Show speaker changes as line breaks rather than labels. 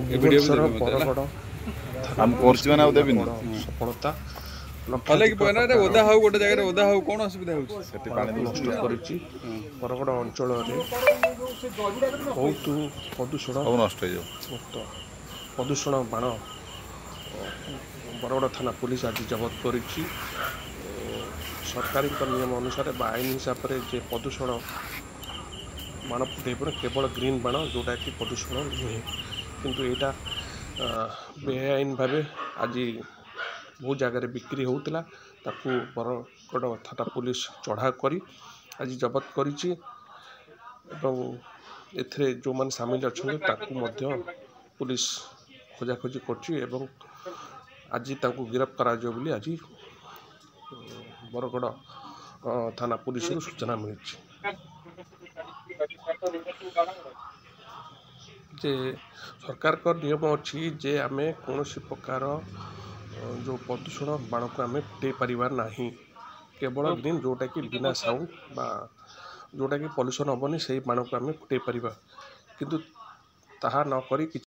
ଭୁବନେଶ୍ୱର ବରଗଡ଼ ସଫଳତା
ଓଦା ହଉ ଗୋଟେ ଜାଗାରେ ଓଦା ହଉ କଣ ଅସୁବିଧା ହଉଛି
ନଷ୍ଟ କରିଛି। ବରଗଡ଼ ଅଞ୍ଚଳରେ ବହୁତ ପ୍ରଦୂଷଣ ମୁକ୍ତ ପ୍ରଦୂଷଣ ବାଣ ବରଗଡ଼ ଥାନା ପୁଲିସ ଆଜି ଜବତ କରିଛି। ସରକାରୀଙ୍କ ନିୟମ ଅନୁସାରେ ବା ଆଇନ ହିସାବରେ ଯେ ପ୍ରଦୂଷଣ ବାଣ ଫୁଟାଇବ କେବଳ ଗ୍ରୀନ୍ ବାଣ ଯେଉଁଟାକି ପ୍ରଦୂଷଣ ନୁହେଁ, କିନ୍ତୁ ଏଇଟା ବେଆଇନ ଭାବେ ଆଜି ବହୁ ଜାଗାରେ ବିକ୍ରି ହେଉଥିଲା। ତାକୁ ବରଗଡ଼ ଥାନା ପୁଲିସ ଚଢ଼ାଉ କରି ଆଜି ଜବତ କରିଛି ଏବଂ ଏଥିରେ ଯେଉଁମାନେ ସାମିଲ ଅଛନ୍ତି ତାକୁ ମଧ୍ୟ ପୁଲିସ ଖୋଜାଖୋଜି କରୁଛି ଏବଂ ଆଜି ତାଙ୍କୁ ଗିରଫ କରାଯିବ ବୋଲି ଆଜି ବରଗଡ଼ ଥାନା ପୁଲିସରୁ ସୂଚନା ମିଳିଛି ଯେ ସରକାରଙ୍କ ନିୟମ ଅଛି ଯେ ଆମେ କୌଣସି ପ୍ରକାର ଯେଉଁ ପ୍ରଦୂଷଣ ବାଣକୁ ଆମେ ଫୁଟାଇ ପାରିବା ନାହିଁ। କେବଳ ଗ୍ରୀନ୍ ଯେଉଁଟାକି ବିନା ସାଉଣ୍ଡ ବା ଯେଉଁଟାକି ପଲ୍ୟୁସନ୍ ହେବନି ସେଇ ବାଣକୁ ଆମେ ଫୁଟାଇ ପାରିବା, କିନ୍ତୁ ତାହା ନକରି କିଛି